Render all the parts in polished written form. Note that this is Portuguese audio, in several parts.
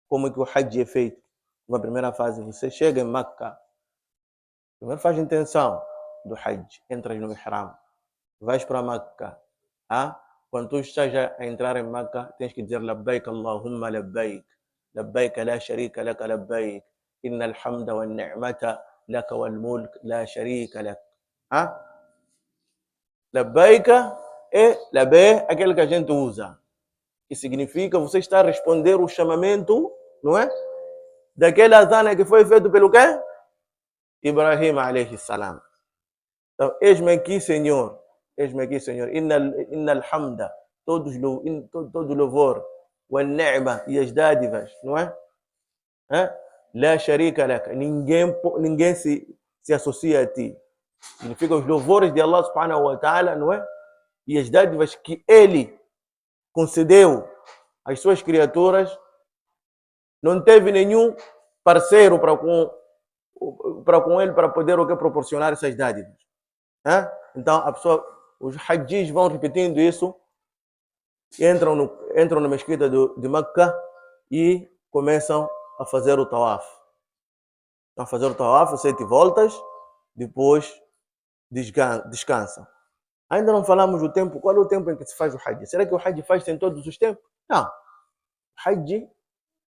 como é que o Hajj é feito. Uma primeira fase, você chega em Meca, primeiro faz intenção do Hajj, entras no Ihram, vais para Meca. Quando tu estás a entrar em Meca, tens que dizer Labbaik Allahumma Labbaik, Labbaik la sharika laka Labbaik, inna alhamda wa ni'mata laka wal mulk la sharika lak. Labbaik é labé, aquele que a gente usa, que significa você está a responder o chamamento, não é? Daquele azana que foi feito pelo quê? Ibrahim alayhi salam. Então, eis-me aqui, Senhor. Eis-me aqui, Senhor. Inna alhamda, todo louvor, wa ni'ma e as dádivas, não é? La sharika laka. Ninguém se associa a ti. Significa os louvores de Allah subhanahu wa ta'ala, não é? E as dádivas que Ele concedeu às suas criaturas, não teve nenhum parceiro para com ele para poder proporcionar essas dádivas. Então os hajjis vão repetindo isso, entram na mesquita de Meca e começam a fazer o tawaf. A fazer o tawaf, 7 voltas, depois descansam. Ainda não falamos do tempo. Qual é o tempo em que se faz o hajj? Será que o hajj faz em todos os tempos? Não. O hajj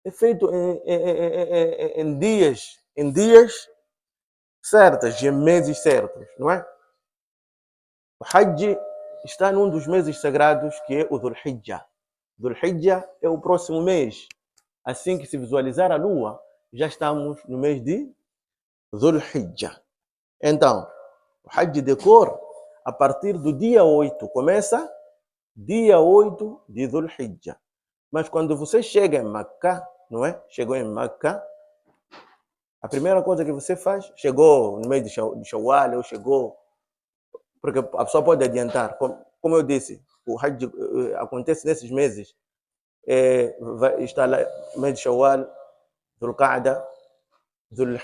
é feito em dias certos, em meses certos, não é? O hajj está num dos meses sagrados, que é o Dhul Hijjah. Dhul Hijjah é o próximo mês. Assim que se visualizar a lua, já estamos no mês de Dhul Hijjah. Então, o hajj decorre a partir do dia 8. Começa dia 8 de Dhul Hijjah. Mas quando você chega em Meca, não é? Chegou em Meca, a primeira coisa que você faz, chegou no mês de Shawwal, ou chegou, porque a pessoa pode adiantar. Como eu disse, o Hajj acontece nesses meses. Está lá no mês de Shawwal, Dhul Qa'da, Dhul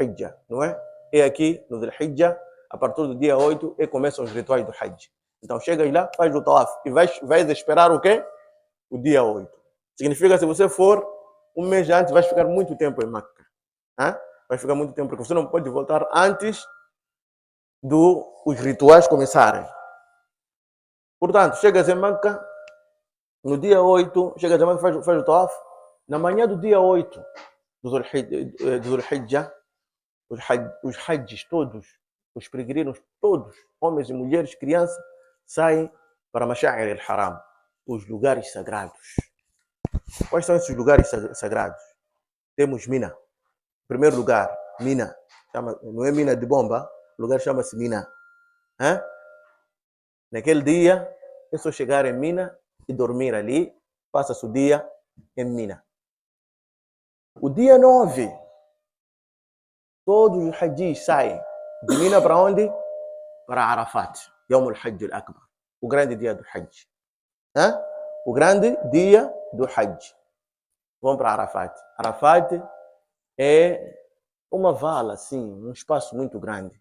Hijjah, não é? E aqui no Dhul Hijjah, a partir do dia 8, começam os rituais do Hajj. Então chegas lá, faz o tawaf e vais esperar o quê? O dia 8. Significa que se você for um mês antes, vais ficar muito tempo em Meca. Vai ficar muito tempo, porque você não pode voltar antes dos rituais começarem. Portanto, chegas em Meca, no dia 8, chegas em Meca, faz o tawaf. Na manhã do dia 8 do Dhul Hijjah, os hajjis todos, os peregrinos todos, homens e mulheres, crianças, saem para Masha'ir al-Haram, os lugares sagrados. Quais são esses lugares sagrados? Temos Mina. Em primeiro lugar, Mina. Não é mina de bomba, o lugar chama-se Mina. Naquele dia, é só chegar em Mina e dormir ali, passa-se o dia em Mina. O dia 9, todos os hajjis saem de Mina para onde? Para Arafat, Yawm al-Hajj al-Akbar, o grande dia do Hajj. O grande dia do Hajj. Vão para Arafat. Arafat é uma vala, assim, um espaço muito grande.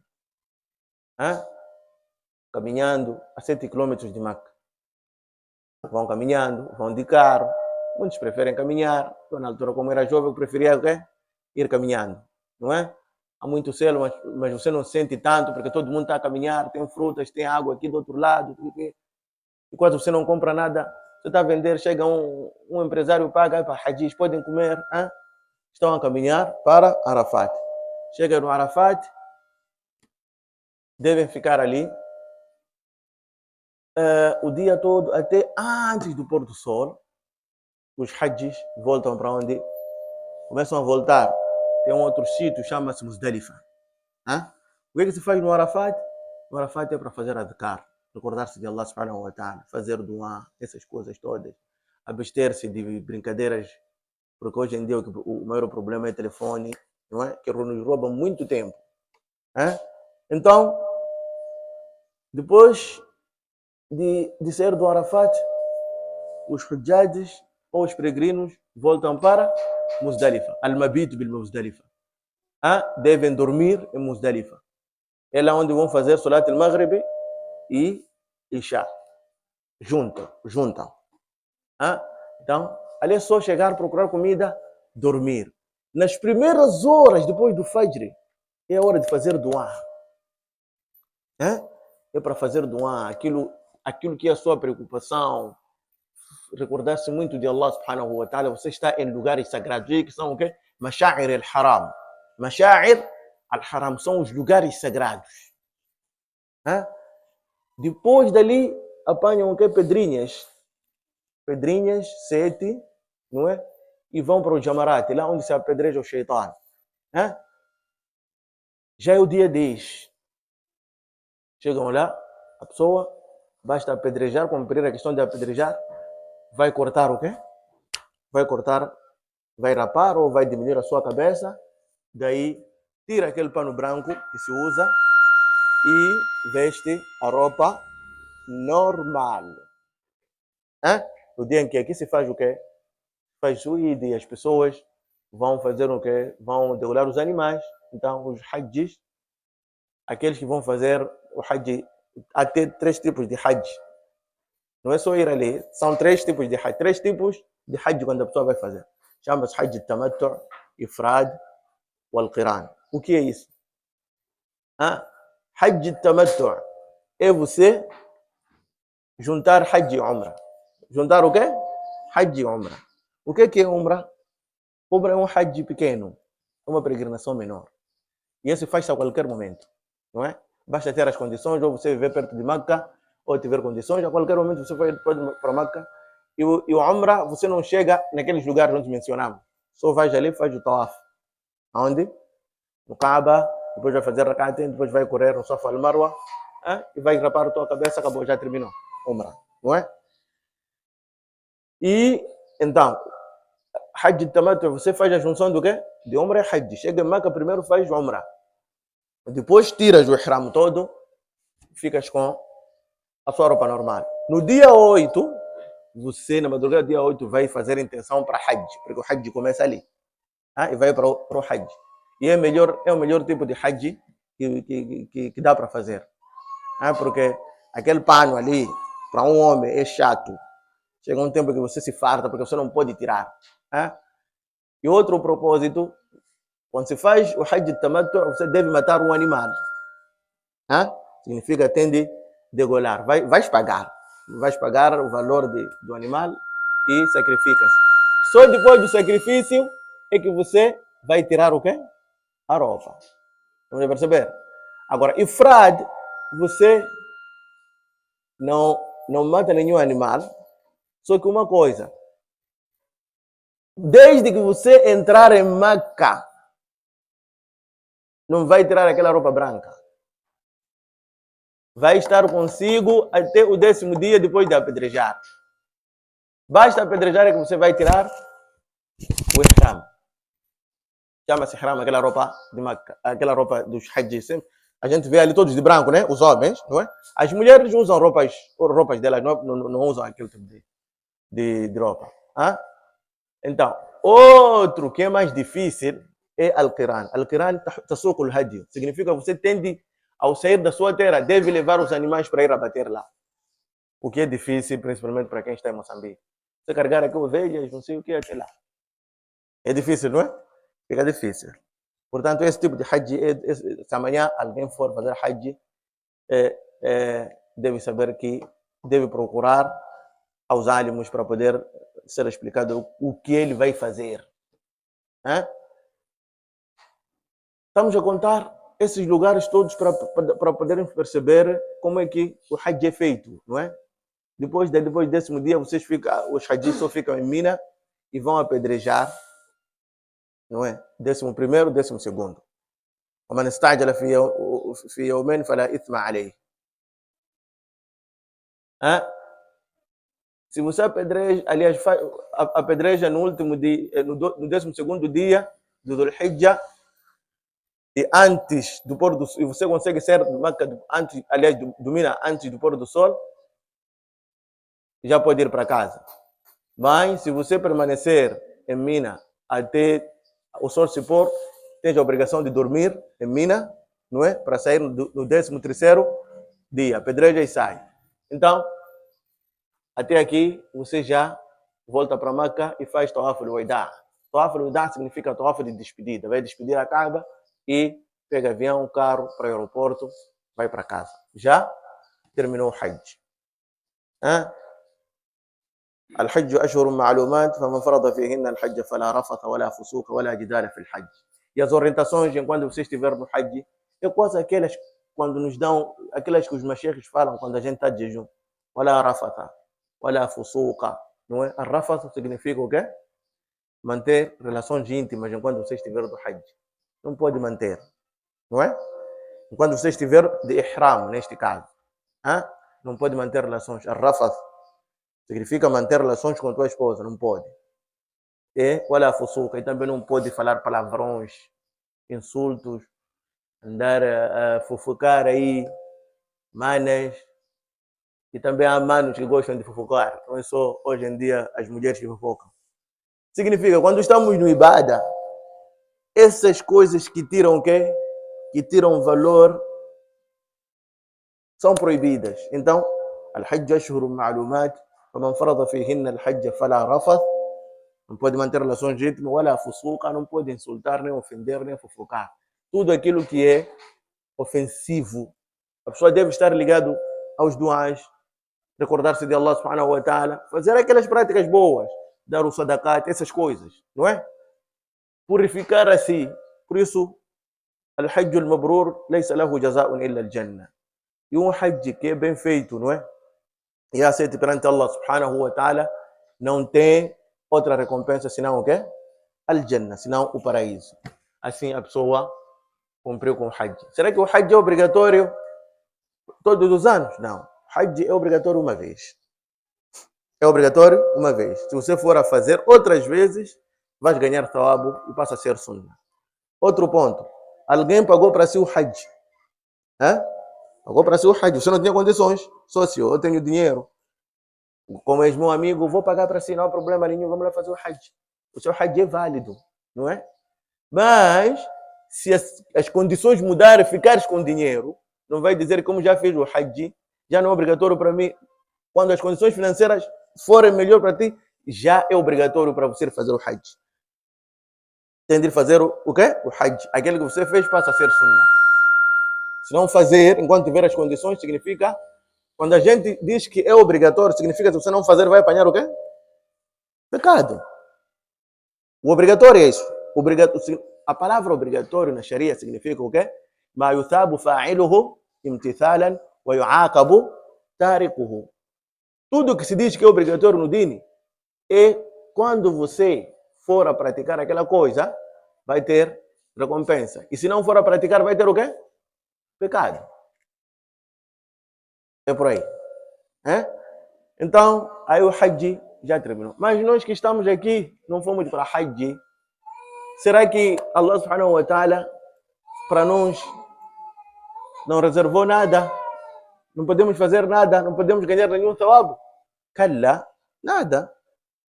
Caminhando a 7 quilômetros de Meca. Vão caminhando, vão de carro. Muitos preferem caminhar. Eu, na altura, como era jovem, eu preferia ir caminhando, não é? Há muito céu, mas você não sente tanto, porque todo mundo está a caminhar, tem frutas, tem água aqui do outro lado. Enquanto você não compra nada, você está a vender, chega um empresário, paga para hajjis, podem comer. Estão a caminhar para Arafat. Chega no Arafat, devem ficar ali o dia todo, até antes do pôr do sol. Os hajjis voltam para onde? Começam a voltar. Tem um outro sítio, chama-se Muzdalifa. O que se faz no Arafat? No Arafat é para fazer adhkar, recordar-se de Allah subhanahu wa ta'ala, fazer dua, essas coisas todas. Abster-se de brincadeiras, porque hoje em dia o maior problema é o telefone, não é? Que nos rouba muito tempo. Então, depois de sair do Arafat, os hujjajis ou os peregrinos voltam para Muzdalifa, Al-Mabit bil Muzdalifa. Devem dormir em Muzdalifa. É lá onde vão fazer Salat al-Maghrib e Isha. Juntam. Então, Ali é só chegar, procurar comida, dormir. Nas primeiras horas depois do Fajr, é a hora de fazer dua. É para fazer dua, aquilo que é a sua preocupação. Recordar-se muito de Allah subhanahu wa ta'ala. Você está em lugares sagrados, que são o quê? Masha'ir al-Haram. Masha'ir al-Haram são os lugares sagrados. Depois dali, apanham o quê? Pedrinhas, 7, não é? E vão para o Jamarat, lá onde se apedreja o Shaitan. Já é o dia 10. Chegam lá, a pessoa basta apedrejar, cumprir a questão de apedrejar, vai cortar o quê? Vai cortar, vai rapar ou vai diminuir a sua cabeça, daí tira aquele pano branco que se usa e veste a roupa normal. No dia em que aqui se faz o quê? Faz o Eid e as pessoas vão fazer o quê? Vão degolar os animais. Então, os hajjis, aqueles que vão fazer o hajj, há 3 tipos de hajj. Não é só ir ali, são 3 tipos de hajj. 3 tipos de hajj quando a pessoa vai fazer. Chama-se hajj tamattu, ifrad, wal qiran. O que é isso? Hajj tamattu é você juntar hajj e umrah. Juntar o quê? Hajj e umrah. O que é umrah? Umrah é um hajj pequeno, uma peregrinação menor. E esse faz-se a qualquer momento, não é? Basta ter as condições, ou você viver perto de Meca, ou tiver condições, a qualquer momento você pode ir para Meca. E o umrah, você não chega naqueles lugares onde mencionamos. Só vai ali e faz o tawaf. Aonde? No Kaaba, depois vai fazer rakatin, depois vai correr no Safa al-Marwa, e vai rapar a tua cabeça, acabou, já terminou. Umrah, não é? E, então, Hajj tamattu, você faz a junção do quê? De Umrah e Hajj. Chega em Meca, primeiro faz Umrah. Depois tiras o ihram todo, ficas com a sua roupa normal. No dia 8, você, na madrugada do dia 8, vai fazer intenção para Hajj, porque o Hajj começa ali. E vai para o Hajj. E é o melhor tipo de Hajj que dá para fazer. Porque aquele pano ali, para um homem, é chato. Chega um tempo que você se farta, porque você não pode tirar. E outro propósito, quando se faz o Hajj tamattu, você deve matar um animal. Significa tem de degolar. Vais pagar o valor do animal e sacrifica-se. Só depois do sacrifício é que você vai tirar o quê? A roupa. Vamos perceber? Agora, ifrad, você não mata nenhum animal, só que uma coisa, desde que você entrar em Meca, não vai tirar aquela roupa branca. Vai estar consigo até o 10º dia depois de apedrejar. Basta apedrejar que você vai tirar o ihram. Chama-se ihram, aquela roupa de Meca, aquela roupa dos hajjis. A gente vê ali todos de branco, né? Os homens, não é? As mulheres usam roupas delas, não usam aquele tipo de roupa. Então, outro que é mais difícil é Al-Qiran. Al-Qiran tasuq al-hadi. Significa que você tende, ao sair da sua terra, deve levar os animais para ir abater lá. O que é difícil, principalmente para quem está em Moçambique. Você carregar aqui ovelhas, não sei o que, até lá. É difícil, não é? Fica difícil. Portanto, esse tipo de hajj, se amanhã alguém for fazer hajj, deve saber que deve procurar aos ânimos para poder ser explicado o que ele vai fazer. Estamos a contar esses lugares todos para poderem perceber como é que o hajj é feito, não é? Depois do 10º dia, os hajjis só ficam em Mina e vão apedrejar, não é? 11º, 12º. ومن استعجل في يومين فلا إثم عليه. Se você apedreja, aliás, apedreja no último dia, no 12º dia do Dhul Hijjah, e antes do pôr do sol, e você consegue ser do Meca antes, aliás, do Mina antes do pôr do sol, já pode ir para casa. Mas se você permanecer em Mina até o sol se pôr, tem a obrigação de dormir em Mina, não é? Para sair no 13º dia, apedreja e sai. Então, até aqui você já volta para Meca e faz Tawaf al-Wida. Tawaf al-Wida significa Tawaf de despedida. Vai despedir a Kaaba e pega avião, carro para o aeroporto, vai para casa. Já terminou o Hajj. الحج أشهر معلومات فمن فرض فيهن الحج فلا رفث ولا فسوق ولا جدال في الحج. E as orientações enquanto você estiver no Hajj é quase aquelas quando nos dão, aquelas que os masheikhs falam quando a gente está de jejum. ولا رفث ولا فسوق, não é? A rafatha significa o quê? Manter relações íntimas enquanto você estiver no Hajj. Não pode manter, não é? Enquanto você estiver de ihram, neste caso, não pode manter relações. A rafath significa manter relações com a tua esposa, não pode. E olha a fusuca, e também não pode falar palavrões, insultos, andar a fofocar aí, manas. E também há manos que gostam de fofocar, não é só hoje em dia as mulheres que fofocam. Significa, quando estamos no Ibada, essas coisas que tiram o quê? Que tiram valor, são proibidas. Então, al-Hajj ashhurun ma'lumat, faman farada fihinna al-Hajj fala rafath, não pode manter relações íntimas, wala fusuqa, não pode insultar, nem ofender, nem fofocar. Tudo aquilo que é ofensivo. A pessoa deve estar ligado aos duas, recordar-se de Allah subhanahu wa ta'ala, fazer aquelas práticas boas, dar o sadaqat, essas coisas, não é? Purificar assim. Por isso, al-Hajj al-Mabrur laysa lahu jaza'un illa al-Jannah. E um Hajj que é bem feito, não é? E aceito perante Allah subhanahu wa ta'ala, não tem outra recompensa senão o quê? Al-Jannah, senão o paraíso. Assim a pessoa cumpriu com o Hajj. Será que o Hajj é obrigatório todos os anos? Não. Hajj é obrigatório uma vez. É obrigatório uma vez. Se você for a fazer outras vezes, vais ganhar thawab e passa a ser sunnah. Outro ponto. Alguém pagou para si o Hajj. Pagou para si o Hajj. Você não tinha condições. Sócio, eu tenho dinheiro. Como és meu amigo, vou pagar para si, não há problema nenhum, vamos lá fazer o Hajj. O seu Hajj é válido, não é? Mas, se as condições mudarem, ficares com dinheiro, não vai dizer que como já fiz o Hajj, já não é obrigatório para mim. Quando as condições financeiras forem melhor para ti, já é obrigatório para você fazer o Hajj. Tem de fazer o quê? O Hajj. Aquele que você fez passa a ser sunnah. Se não fazer, enquanto tiver as condições, significa... Quando a gente diz que é obrigatório, significa que se você não fazer, vai apanhar o quê? Pecado. O obrigatório é isso. A palavra obrigatório na Sharia significa o quê? Ma yuthabu fa'iluhu imtithalan wa yu'aqabu tariquhu. Tudo que se diz que é obrigatório no Dini é quando você for a praticar aquela coisa, vai ter recompensa. E se não for a praticar, vai ter o quê? Pecado. É por aí. Então, aí o Hajj já terminou. Mas nós que estamos aqui, não fomos para Hajj. Será que Allah subhanahu wa ta'ala para nós não reservou nada? Não podemos fazer nada? Não podemos ganhar nenhum thawab? Kalla, nada.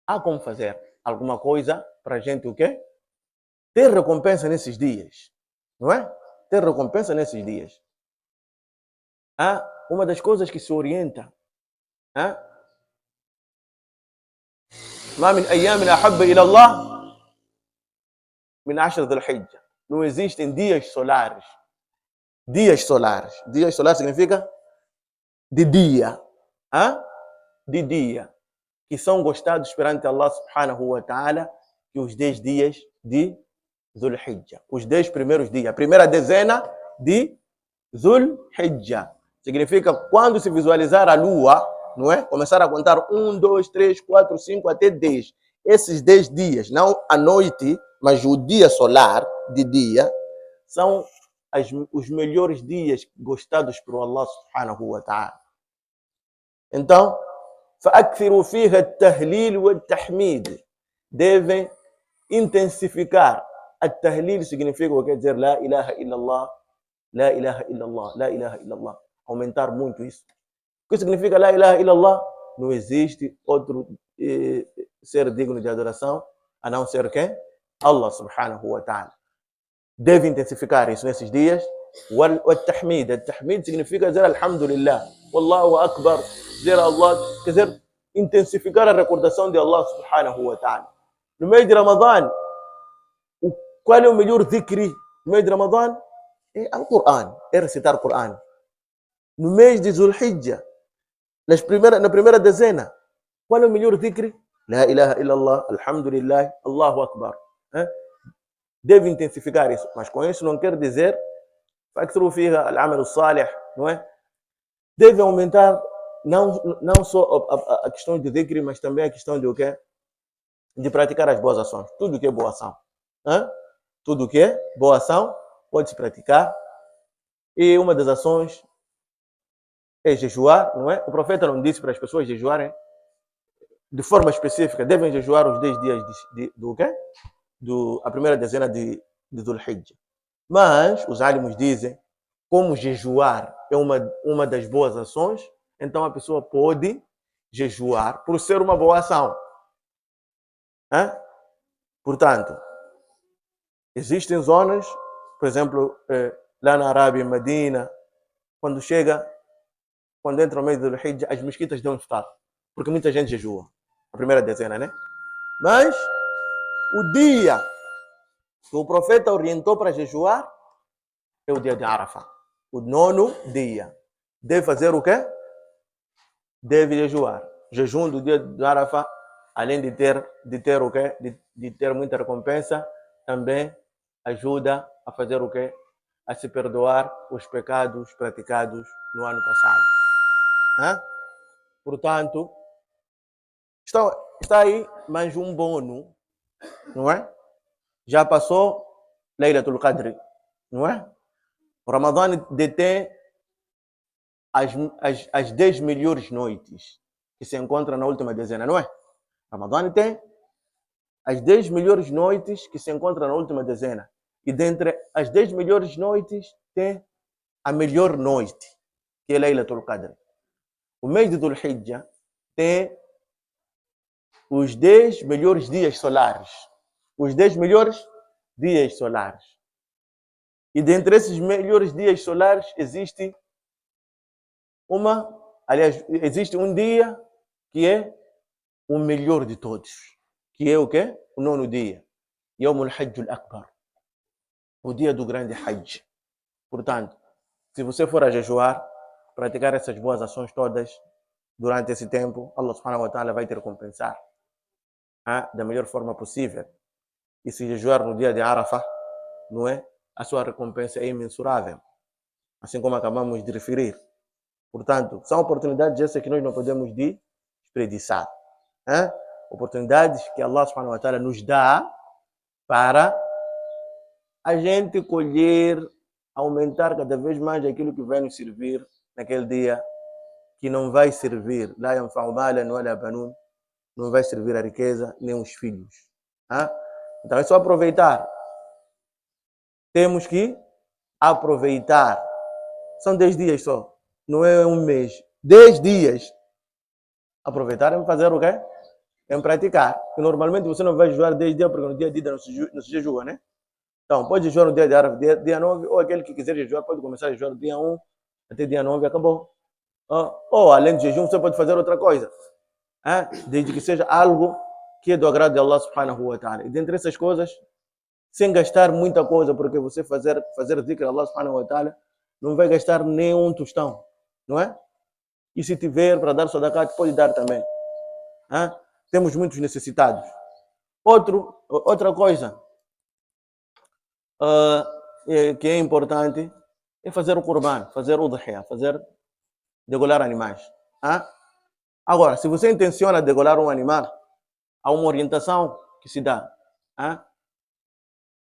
Há como fazer alguma coisa para a gente o quê? Ter recompensa nesses dias. Não é? Ter recompensa nesses dias. Uma das coisas que se orienta, ما من أيام أحب إلى الله من 10 ذي الحجة. Não existem dias solares. Dias solares. Dias solares significa de dia. De dia. Que são gostados perante Allah subhanahu wa ta'ala que os 10 dias de Dhul Hijjah. Os 10 primeiros dias. A primeira dezena de Dhul Hijjah. Significa quando se visualizar a lua, não é? Começar a contar 1, 2, 3, 4, 5 até 10. Esses 10 dias, não a noite, mas o dia solar de dia, são os melhores dias gostados por Allah subhanahu wa ta'ala. Então, فأكثروا فيها التهليل والتحميد. Devem intensificar. التهليل significa o que quer dizer لا إله إلا الله, لا إله إلا الله, لا إله إلا الله. Aumentar muito isso. O que significa La ilaha illallah? Não existe outro ser digno de adoração a não ser quem? Allah subhanahu wa ta'ala. Deve intensificar isso nesses dias. Wal-tahmid. Al-tahmid significa dizer alhamdulillah. Wallahu akbar. Dizer Allah. Quer dizer, intensificar a recordação de Allah subhanahu wa ta'ala. No mês de Ramadã, qual é o melhor dhikri no mês de Ramadã? É o Coran, é recitar o Coran. No mês de Zulhijjah, na primeira dezena, qual é o melhor dhikri? La ilaha illallah, alhamdulillah, Allahu Akbar. Deve intensificar isso, mas com isso não quer dizer فاكثروا فيها العمل الصالح, não é? Deve aumentar não só a questão de dhikri, mas também a questão de o quê? De praticar as boas ações. Tudo que é boa ação. Tudo que é boa ação pode-se praticar. E uma das ações é jejuar, não é? O profeta não disse para as pessoas jejuarem de forma específica, devem jejuar os 10 dias do quê? A primeira dezena de Dhul Hijjah. Mas os álimos dizem, como jejuar é uma das boas ações, então a pessoa pode jejuar por ser uma boa ação. Portanto, existem zonas, por exemplo, lá na Arábia, em Medina, quando entra o mês do Hijjah, as mesquitas dão iftar, porque muita gente jejua, a primeira dezena, né? Mas o dia que o profeta orientou para jejuar é o dia de Arafah, o 9º dia. Deve fazer o quê? Deve jejuar. Jejum do dia de Arafah, além de ter o quê? De ter muita recompensa, também ajuda a fazer o quê? A se perdoar os pecados praticados no ano passado. Portanto, está aí mais um bônus, não é? Já passou Laylatul Qadr, não é? O Ramadã detém as 10 melhores noites que se encontram na última dezena, não é? O Ramadã tem as 10 melhores noites que se encontram na última dezena. E dentre as 10 melhores noites, tem a melhor noite, que é Laylatul Qadr. O mês de Dhul Hijjah tem os 10 melhores dias solares. Os 10 melhores dias solares. E dentre esses melhores dias solares existe existe um dia que é o melhor de todos, que é o quê? O 9º dia, Yawm al-Hajj al-Akbar, o dia do grande Hajj. Portanto, se você for a jejuar, praticar essas boas ações todas durante esse tempo, Allah subhanahu wa ta'ala vai te recompensar da melhor forma possível. E se jejuar no dia de Arafah, não é? A sua recompensa é imensurável, assim como acabamos de referir. Portanto, são oportunidades essas que nós não podemos desperdiçar. Oportunidades que Allah subhanahu wa ta'ala nos dá para a gente colher, aumentar cada vez mais aquilo que vai nos servir naquele dia, que não vai servir, la yanfa'u malan wala banun, não vai servir a riqueza nem os filhos. Então é só aproveitar. Temos que aproveitar. São 10 dias só, não é um mês. 10 dias. Aproveitar é fazer o quê? É praticar. E normalmente você não vai jejuar 10 dias, porque no dia a dia não se jejua, né? Então, pode jejuar no dia de Arafah, dia 9, ou aquele que quiser jejuar pode começar a jejuar no dia 1 até dia 9 e acabou. Ou além do jejum, você pode fazer outra coisa. Desde que seja algo que é do agrado de Allah subhanahu wa ta'ala. E dentre essas coisas, sem gastar muita coisa, porque você fazer dhikr a Allah subhanahu wa ta'ala, não vai gastar nem um tostão, não é? E se tiver para dar sadaqat, pode dar também. Temos muitos necessitados. Outra coisa que é importante é fazer o qurban, fazer o udhiyah, degolar animais. Agora, se você intenciona degolar um animal, há uma orientação que se dá.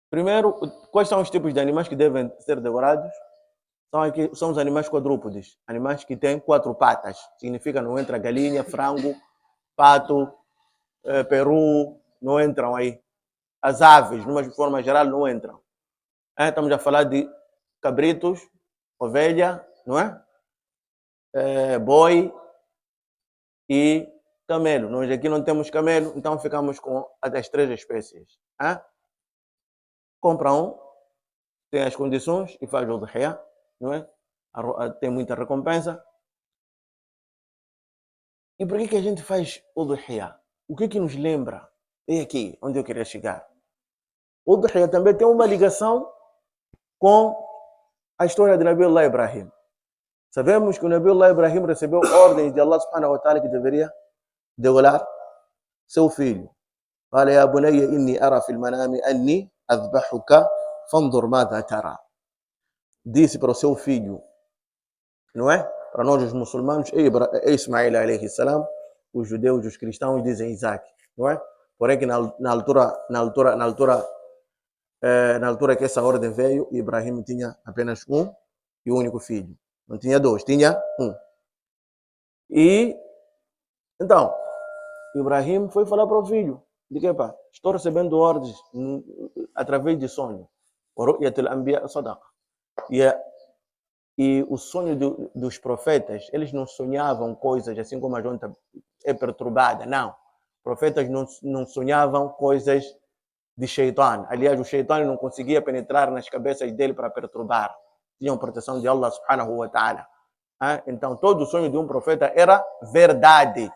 Primeiro, quais são os tipos de animais que devem ser degorados? São os animais quadrúpodes, animais que têm 4 patas. Significa não entra galinha, frango, pato, peru, não entram aí. As aves, de uma forma geral, não entram. Estamos a falar de cabritos, ovelha, não é? Boi e camelo. Nós aqui não temos camelo, então ficamos com as 3 espécies. Compra um, tem as condições e faz o udhiyah, não é? Tem muita recompensa. E por que a gente faz o Udhiya? O que nos lembra? É aqui onde eu queria chegar. O Udhiya também tem uma ligação com a história de Nabiullah Ibrahim. Sabemos que o Nabiullah Ibrahim recebeu ordens de Allah subhanahu wa ta'ala que deveria degolar seu filho. قال يا بني إني أرى في المنام أني أذبحك فانظر ماذا ترى. Disse para o seu filho, não é? Para nós os muçulmanos, é Ismael alayhi salam, os judeus, os cristãos dizem Isaac, não é? Porém que na altura que essa ordem veio, Ibrahim tinha apenas um e único filho. Não tinha dois, tinha um. E então, Ibrahim foi falar para o filho, de que, pá, estou recebendo ordens através de sonho. E o sonho dos profetas, eles não sonhavam coisas assim como a gente é perturbada, não. Os profetas não sonhavam coisas de Shaitan. Aliás, o Shaitan não conseguia penetrar nas cabeças dele para perturbar. Tinham proteção de Allah subhanahu wa ta'ala. Então, todo o sonho de um profeta era verdade.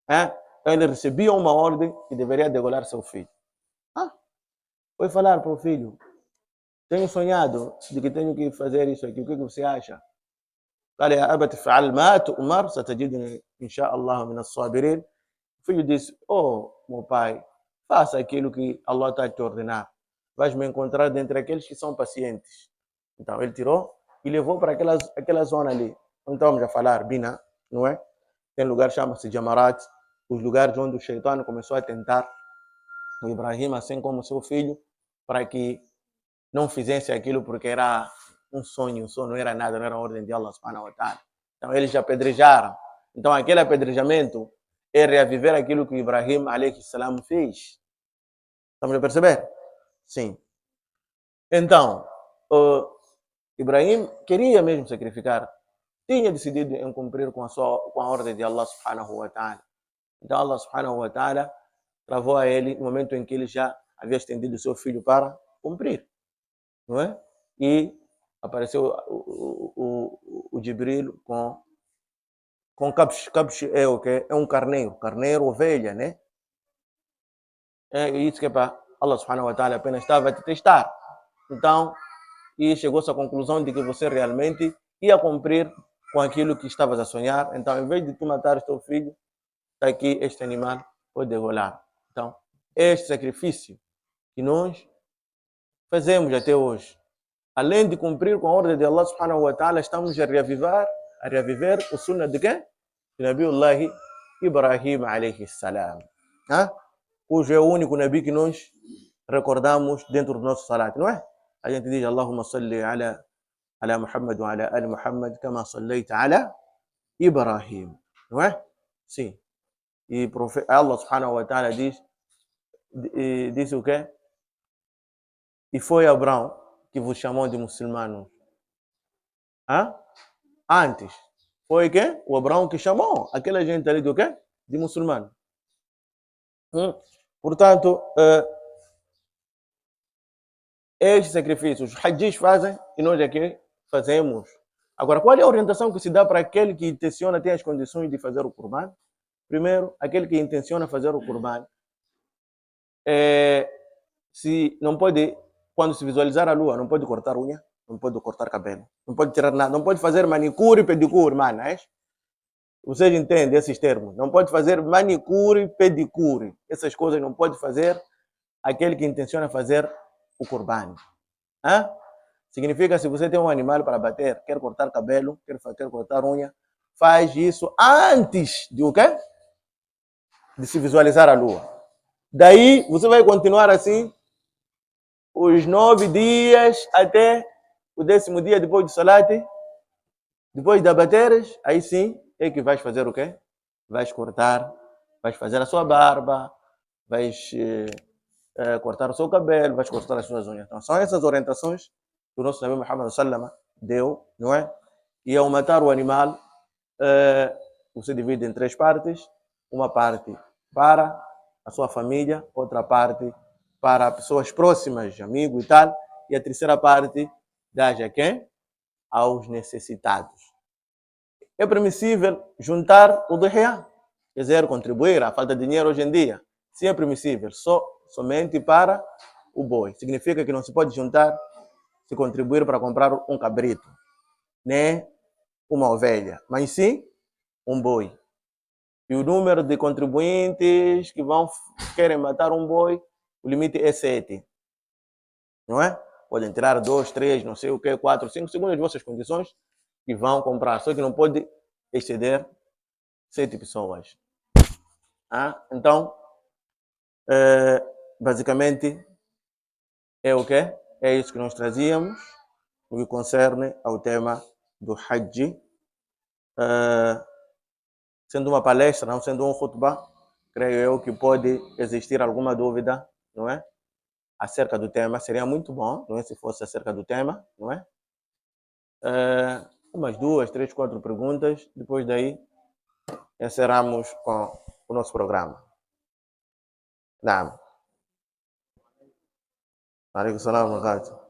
Então, ele recebia uma ordem e deveria degolar seu filho. Foi falar para o filho, tenho sonhado de que tenho que fazer isso aqui, o que você acha? قال يا أبت افعل ما تؤمر ستجدني إن شاء الله من الصابرين. O filho disse, meu pai, faça aquilo que Allah está a te ordenar. Vais me encontrar dentre aqueles que são pacientes. Então ele tirou e levou para aquela zona ali. Onde estamos a falar, Bina, não é? Tem lugar que chama-se Jamarat, os lugares onde o Shaitan começou a tentar o Ibrahim, assim como seu filho, para que não fizesse aquilo porque era um sonho, não era nada, não era ordem de Allah subhanahu wa ta'ala. Então eles apedrejaram. Então aquele apedrejamento é reaviver aquilo que Ibrahim alayhi salam fez. Estamos a perceber? Sim. Então, Ibrahim queria mesmo sacrificar. Tinha decidido em cumprir com a ordem de Allah subhanahu wa ta'ala. Então Allah subhanahu wa ta'ala travou a ele no momento em que ele já havia estendido seu filho para cumprir. Não é? E apareceu o Jibril com Kabsh é o que? É um carneiro, ovelha, né? É isso que é para Allah subhanahu wa ta'ala apenas estava a te testar. Então, e chegou-se à conclusão de que você realmente ia cumprir com aquilo que estavas a sonhar. Então, em vez de tu matar o teu filho, está aqui este animal, pode degolar. Então, este sacrifício que nós fazemos até hoje, além de cumprir com a ordem de Allah subhanahu wa ta'ala, estamos a reaviver o sunnah de quem? De Nabiullah Ibrahim alayhi salam. Cujo é o único Nabi que nós recordamos dentro do nosso salat, não é? A gente diz Allahumma salli ala Muhammad wa ala ali Muhammad kama sallaita ala Ibrahim, não é? Sim. E Allah subhanahu wa ta'ala diz o quê? E foi Abraão que vos chamou de muçulmanos. Antes. Foi quê? O Abraão que chamou aquela gente ali do quê? De muçulmano. Portanto, estes sacrifícios, os hajjis fazem e nós aqui fazemos. Agora, qual é a orientação que se dá para aquele que intenciona ter as condições de fazer o Qurban? Primeiro, aquele que intenciona fazer o Qurban, se não pode, quando se visualizar a lua, não pode cortar unha, não pode cortar cabelo, não pode tirar nada, não pode fazer manicure e pedicure, manas. Vocês entendem esses termos? Não pode fazer manicure e pedicure. Essas coisas não pode fazer aquele que intenciona fazer o Qurban. Significa, se você tem um animal para bater, quer cortar cabelo, quer cortar unha, faz isso antes de o quê? De se visualizar a lua. Daí, você vai continuar assim os 9 dias até o 10º dia depois do Salat, depois de abateres, aí sim é que vais fazer o quê? Vais cortar, vais fazer a sua barba, vais cortar o seu cabelo, vais cortar as suas unhas. Então, são essas orientações que o nosso Nabi Muhammad sallallahu deu, não é? E ao matar o animal, você divide em 3 partes. Uma parte para a sua família, outra parte para pessoas próximas, amigos e tal, e a terceira parte dá-se a quem? Aos necessitados. É permissível juntar o Udhiya? quiser contribuir, a falta de dinheiro hoje em dia, se é permissível, somente para o boi. Significa que não se pode juntar, se contribuir para comprar um cabrito, nem uma ovelha, mas sim um boi. E o número de contribuintes que querem matar um boi, o limite é 7. Não é? Podem tirar 2, 3, não sei o que, 4, 5, segundo as vossas condições, que vão comprar. Só que não pode exceder 7 pessoas. Então, basicamente, é o quê? É isso que nós trazíamos, no que concerne ao tema do Hajj. Sendo uma palestra, não sendo um khutbah, creio eu que pode existir alguma dúvida, não é? Acerca do tema. Seria muito bom, não é? Se fosse acerca do tema, não é? Umas 2, 3, 4 perguntas. Depois daí, encerramos com o nosso programa. Naam. Alaikum salam wa rahmatullahi.